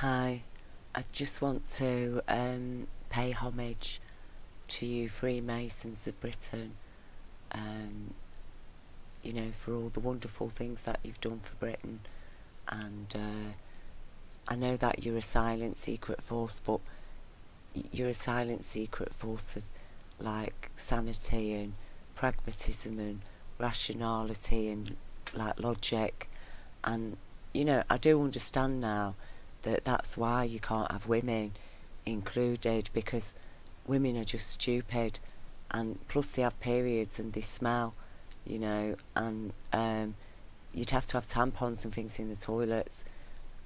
Hi, I just want to pay homage to you Freemasons of Britain, um, for all the wonderful things that you've done for Britain. And I know that you're a silent secret force, but you're a silent secret force of like sanity and pragmatism and rationality and like logic. And I do understand now that that's why you can't have women included, because women are just stupid, and plus they have periods and they smell, and you'd have to have tampons and things in the toilets,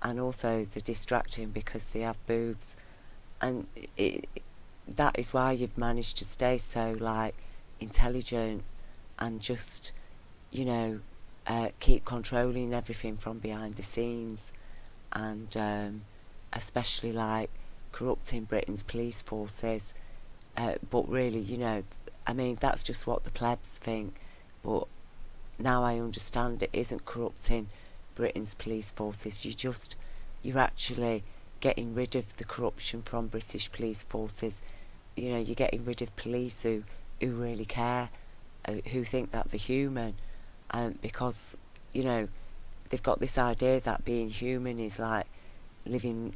and also they're distracting because they have boobs, and that is why you've managed to stay so like intelligent and just keep controlling everything from behind the scenes, and especially like corrupting Britain's police forces, but really that's just what the plebs think, but now I understand it isn't corrupting Britain's police forces. You're actually getting rid of the corruption from British police forces. You're getting rid of police who really care, who think that they're human, because they've got this idea that being human is like living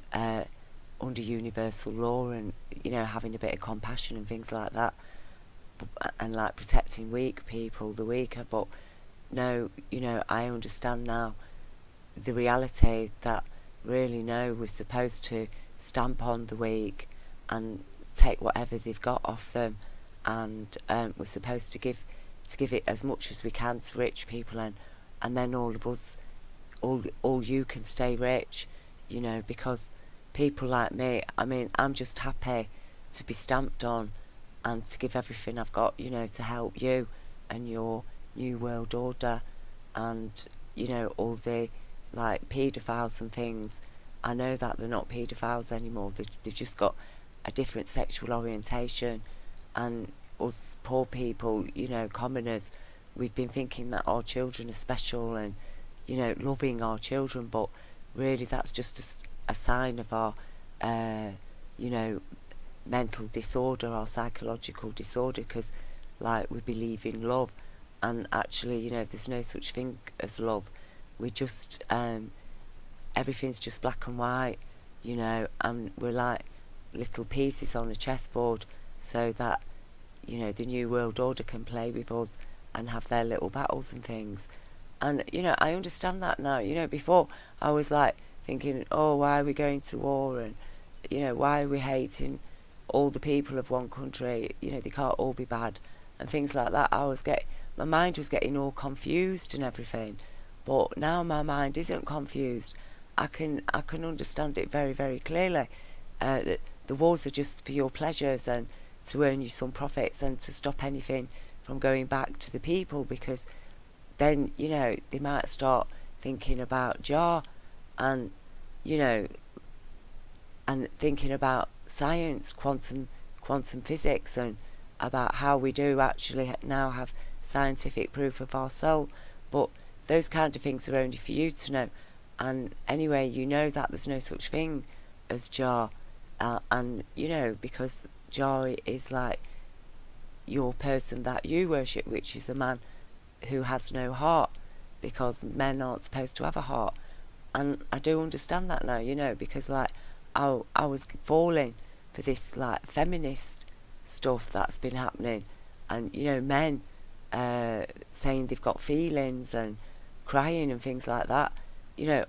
under universal law and having a bit of compassion and things like that, and like protecting weak people, the weaker. But no, I understand now the reality that really no, we're supposed to stamp on the weak and take whatever they've got off them, and we're supposed to give it as much as we can to rich people, and then all of us, all you can stay rich, because people like me, I'm just happy to be stamped on and to give everything I've got, to help you and your new world order, and all the like paedophiles and things. I know that they're not paedophiles anymore. They've just got a different sexual orientation, and us poor people, commoners, we've been thinking that our children are special and loving our children, but really that's just a sign of our mental disorder, our psychological disorder, because like we believe in love, and actually there's no such thing as love. We just everything's just black and white, and we're like little pieces on a chessboard, so that the new world order can play with us and have their little battles and things. And I understand that now. Before I was like thinking, oh, why are we going to war, and why are we hating all the people of one country, they can't all be bad and things like that. My mind was getting all confused and everything, but now my mind isn't confused. I can understand it very, very clearly. That the wars are just for your pleasures and to earn you some profits and to stop anything from going back to the people, because then they might start thinking about Jah, and and thinking about science, quantum physics, and about how we do actually now have scientific proof of our soul. But those kind of things are only for you to know. And anyway, that there's no such thing as Jah, and because Jah is like your person that you worship, which is a man who has no heart, because men aren't supposed to have a heart. And I do understand that now, because like I was falling for this like feminist stuff that's been happening, and men saying they've got feelings and crying and things like that.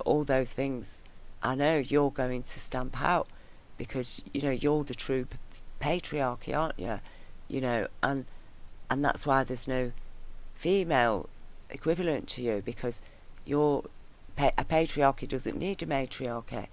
All those things I know you're going to stamp out, because you're the true patriarchy, aren't you? And that's why there's no female equivalent to you, because a patriarchy doesn't need a matriarchy,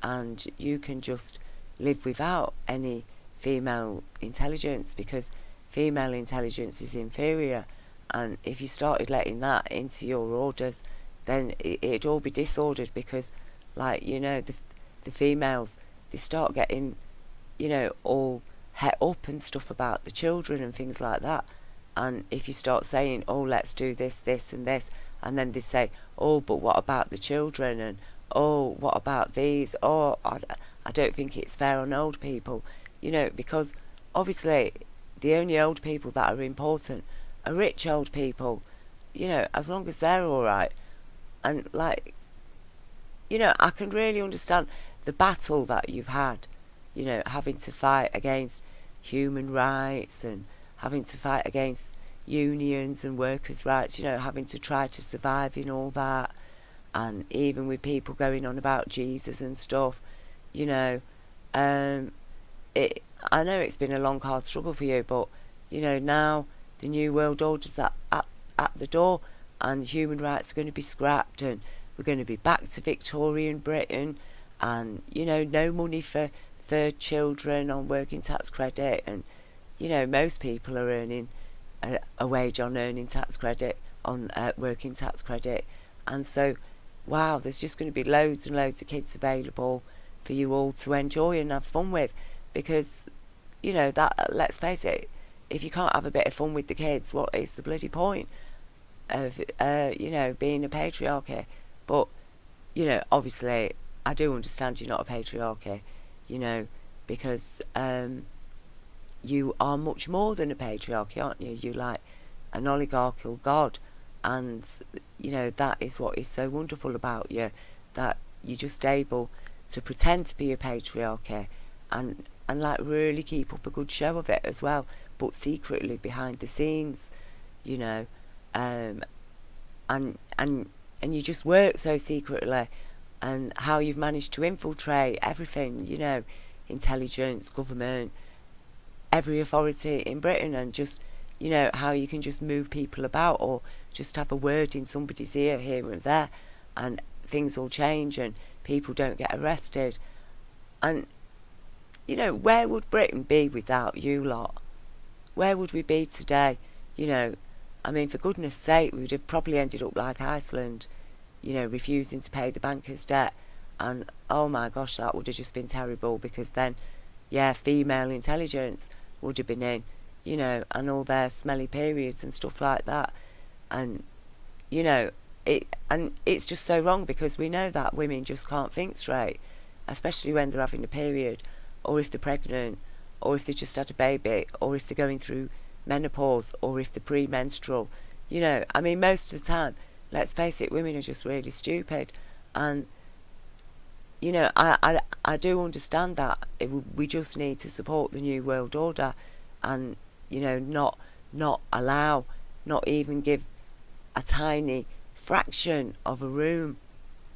and you can just live without any female intelligence, because female intelligence is inferior, and if you started letting that into your orders, then it'd all be disordered, because like the females, they start getting all het up and stuff about the children and things like that. And if you start saying, oh, let's do this, this and this, and then they say, oh, but what about the children, and oh, what about these? Oh, I don't think it's fair on old people, you know, because obviously the only old people that are important are rich old people, you know, as long as they're all right. And like, you know, I can really understand the battle that you've had, you know, having to fight against human rights and having to fight against unions and workers' rights, you know, having to try to survive in all that. And even with people going on about Jesus and stuff, you know, um, I know it's been a long, hard struggle for you, but, you know, now the New World Order's at the door, and human rights are going to be scrapped, and we're going to be back to Victorian Britain, and, you know, no money for third children on working tax credit, and, you know, most people are earning a wage on earning tax credit, on working tax credit, and so, wow, there's just going to be loads and loads of kids available for you all to enjoy and have fun with, because, you know, that, let's face it, if you can't have a bit of fun with the kids, what is the bloody point of, you know, being a patriarchy? But, you know, obviously, I do understand you're not a patriarchy, you know, because you are much more than a patriarchy, aren't you? You're like an oligarchical god, and, you know, that is what is so wonderful about you, that you're just able to pretend to be a patriarchy and like really keep up a good show of it as well, but secretly behind the scenes, you know, and you just work so secretly, and how you've managed to infiltrate everything, you know, intelligence, government, every authority in Britain, and just, you know, how you can just move people about or just have a word in somebody's ear here and there, and things will change and people don't get arrested. And, you know, where would Britain be without you lot? Where would we be today? You know, I mean, for goodness sake, we would have probably ended up like Iceland, you know, refusing to pay the bankers' debt. And, oh my gosh, that would have just been terrible, because then, yeah, female intelligence would have been in, you know, and all their smelly periods and stuff like that. And, you know, it's just so wrong, because we know that women just can't think straight, especially when they're having a period, or if they're pregnant, or if they just had a baby, or if they're going through menopause, or if they're premenstrual. You know, I mean, most of the time, let's face it, women are just really stupid. And, you know, I do understand that. We just need to support the New World Order, and, you know, not allow, not even give a tiny fraction of a room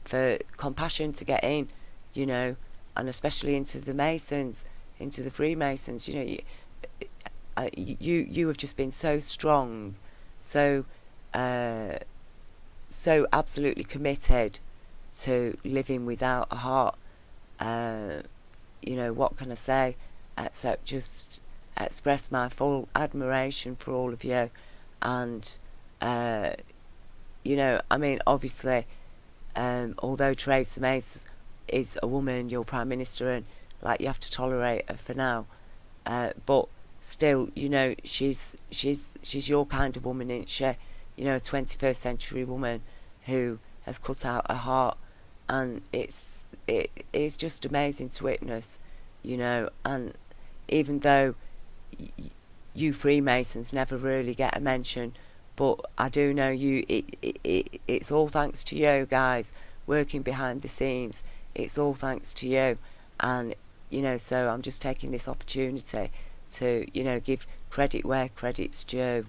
for compassion to get in, you know, and especially into the Masons, into the Freemasons. You know, you have just been so strong, so so absolutely committed to living without a heart. You know, what can I say except just express my full admiration for all of you. And you know, I mean, obviously, although Theresa May is a woman, your Prime Minister, and like you have to tolerate her for now, but still, you know, she's your kind of woman, isn't she? You know, a 21st century woman who has cut out her heart, and it is just amazing to witness, you know. And even though you Freemasons never really get a mention, but I do know it's all thanks to you guys working behind the scenes. It's all thanks to you. And, you know, so I'm just taking this opportunity to, you know, give credit where credit's due.